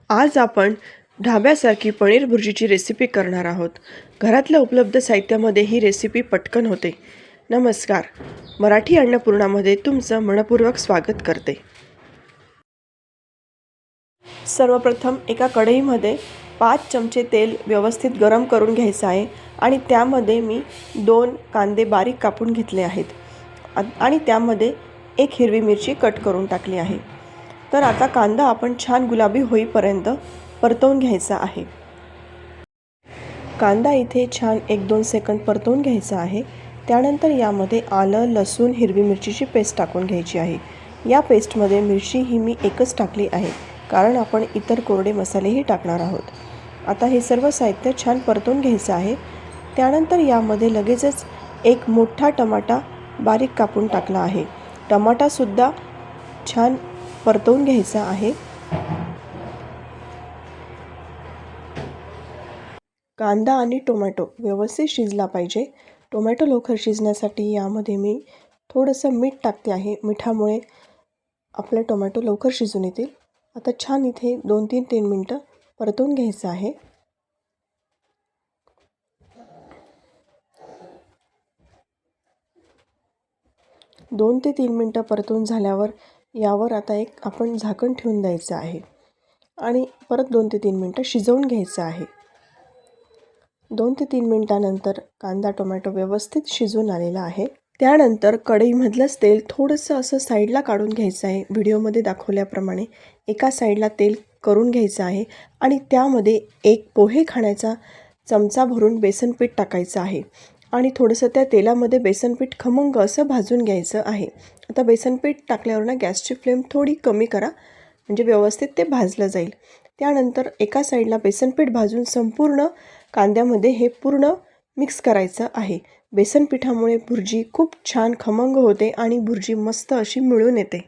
आज आपण ढाब्यासारखी पनीर भुर्जीची रेसिपी करणार आहोत. घरातल्या उपलब्ध साहित्यामध्ये ही रेसिपी पटकन होते. नमस्कार, मराठी अन्नपूर्णामध्ये तुमचं मनपूर्वक स्वागत करते. सर्वप्रथम एका कढईमध्ये 5 चमचे तेल व्यवस्थित गरम करून घ्यायचं आहे आणि त्यामध्ये मी 2 कांदे बारीक कापून घेतले आहेत आणि त्यामध्ये 1 हिरवी मिरची कट करून टाकली आहे. तर आता कांदा आपण छान गुलाबी होईपर्यंत परतवून घ्यायचा आहे. कांदा इथे छान 1-2 सेकंद परतवून घ्यायचा आहे. त्यानंतर यामध्ये आलं, लसूण, हिरवी मिरचीची पेस्ट टाकून घ्यायची आहे. या पेस्टमध्ये मिरची ही मी एकच टाकली आहे, कारण आपण इतर कोरडे मसालेही टाकणार आहोत. आता हे सर्व साहित्य छान परतवून घ्यायचं आहे. त्यानंतर यामध्ये लगेचच एक मोठा टमाटा बारीक कापून टाकला आहे. टमाटासुद्धा छान परतवून घ्यायचा आहे. कांदा आणि टोमॅटो व्यवस्थित शिजला पाहिजे. टोमॅटो लवकर शिजण्यासाठी यामध्ये मी थोडंसं मीठ टाकते आहे. मिठामुळे आपले टोमॅटो लवकर शिजून येतील. आता छान इथे 2-3 मिनटं परतवून घ्यायचं आहे. दोन ते 3 मिनटं परतवून झाल्यावर यावर आता एक आपण झाकण ठेवून द्यायचं आहे आणि परत 2 ते 3 मिनटं शिजवून घ्यायचं आहे. 2 ते 3 मिनटानंतर कांदा टोमॅटो व्यवस्थित शिजून आलेला आहे. त्यानंतर कढईमधलंच तेल थोडंसं असं साईडला काढून घ्यायचं आहे. व्हिडिओमध्ये दाखवल्याप्रमाणे एका साईडला तेल करून घ्यायचं आहे आणि त्यामध्ये 1 पोहे खाण्याचा चमचा भरून बेसन पीठ टाकायचं आहे आणि थोडंसं त्या तेलामध्ये बेसन पीठ खमंग असं भाजून घ्यायचं आहे. आता बेसन पीठ टाकल्यावर ना गॅसची फ्लेम थोडी कमी करा, म्हणजे व्यवस्थित ते भाजलं जाईल. त्यानंतर एका साईडला बेसन पीठ भाजून संपूर्ण कांद्यामध्ये हे पूर्ण मिक्स करायचं आहे. बेसन पिठामुळे भुर्जी खूप छान खमंग होते आणि भुर्जी मस्त अशी मिळून येते.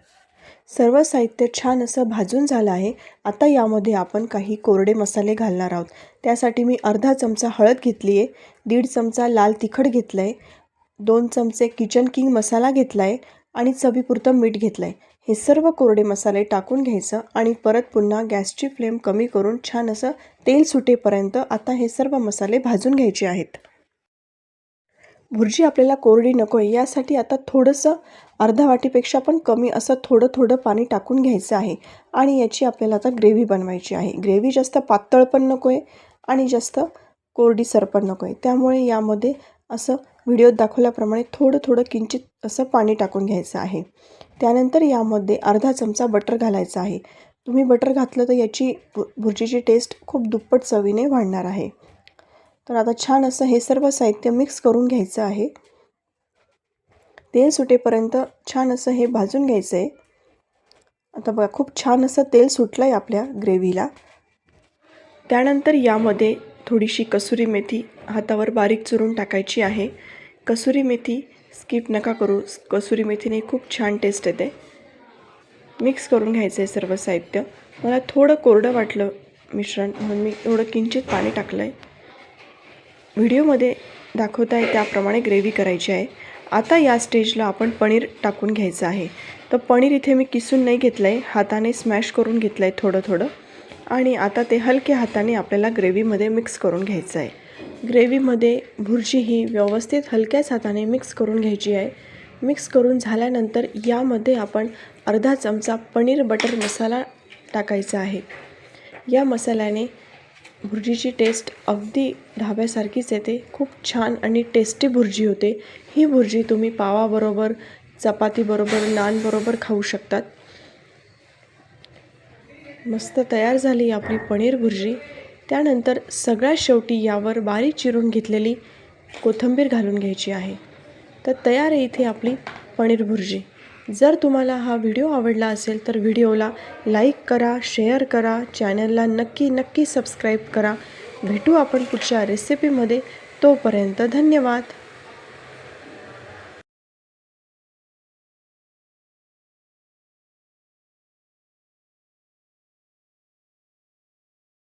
सर्व साहित्य छान असं भाजून झालं आहे. आता यामध्ये आपण काही कोरडे मसाले घालणार आहोत. त्यासाठी मी अर्धा चमचा हळद घेतली आहे, 1.5 चमचा लाल तिखट घेतलं आहे, 2 चमचे किचन किंग मसाला घेतला आहे आणि चवीपुरतं मीठ घेतलं आहे. हे सर्व कोरडे मसाले टाकून घ्यायचं आणि परत पुन्हा गॅसची फ्लेम कमी करून छान असं तेल सुटेपर्यंत आता हे सर्व मसाले भाजून घ्यायचे आहेत. भुर्जी आपल्याला कोरडी नको आहे, यासाठी आता थोडंसं अर्धा वाटीपेक्षा पण कमी असं थोडं पाणी टाकून घ्यायचं आहे आणि याची आपल्याला आता ग्रेव्ही बनवायची आहे. ग्रेव्ही जास्त पातळ पण नको आहे आणि जास्त कोरडीसर पण नको आहे. त्यामुळे यामध्ये असं व्हिडिओत दाखवल्याप्रमाणे थोडं किंचित असं पाणी टाकून घ्यायचं आहे. त्यानंतर यामध्ये अर्धा चमचा बटर घालायचा आहे. तुम्ही बटर घातलं तर याची भुर्जीची टेस्ट खूप दुप्पट चवीने वाढणार आहे. तर आता छान असं हे सर्व साहित्य मिक्स करून घ्यायचं आहे. तेल सुटेपर्यंत छान असं हे भाजून घ्यायचं आहे. आता बघा खूप छान असं तेल सुटलं आहे आपल्या ग्रेव्हीला. त्यानंतर यामध्ये थोडीशी कसुरी मेथी हातावर बारीक चुरून टाकायची आहे. कसुरी मेथी स्किप नका करू, कसुरी मेथीने खूप छान टेस्ट येते. मिक्स करून घ्यायचं आहे सर्व साहित्य. मला थोडं कोरडं वाटलं मिश्रण, म्हणून मी थोडं किंचित पाणी टाकलं आहे. व्हिडिओमध्ये दाखवत आहे त्याप्रमाणे ग्रेव्ही करायची आहे. आता या स्टेजला आपण पनीर टाकून घ्यायचं आहे. तर पनीर इथे मी किसून नाही घेतलं आहे, हाताने स्मॅश करून घेतलं आहे थोडं आणि आता ते हलक्या हाताने आपल्याला ग्रेव्हीमध्ये मिक्स करून घ्यायचं आहे. ग्रेव्हीमध्ये भुर्जी ही व्यवस्थित हलक्याच हाताने मिक्स करून घ्यायची आहे. मिक्स करून झाल्यानंतर यामध्ये आपण अर्धा चमचा पनीर बटर मसाला टाकायचा आहे. या मसाल्याने भुर्जीची टेस्ट अगदी ढाब्यासारखीच येते. खूप छान आणि टेस्टी भुर्जी होते. ही भुर्जी तुम्ही पावाबरोबर, चपातीबरोबर, नानबरोबर खाऊ शकतात. मस्त तयार झाली आपली पनीर भुर्जी. त्यानंतर सगळ्यात शेवटी यावर बारीक चिरून घेतलेली कोथिंबीर घालून घ्यायची आहे. तर तयार आहे इथे आपली पनीर भुर्जी. जर तुम्हाला हा व्हिडिओ आवडला असेल तर व्हिडिओला लाईक करा, शेअर करा, चॅनलला नक्की सबस्क्राईब करा. भेटू आपण पुढच्या रेसिपीमध्ये. तोपर्यंत धन्यवाद.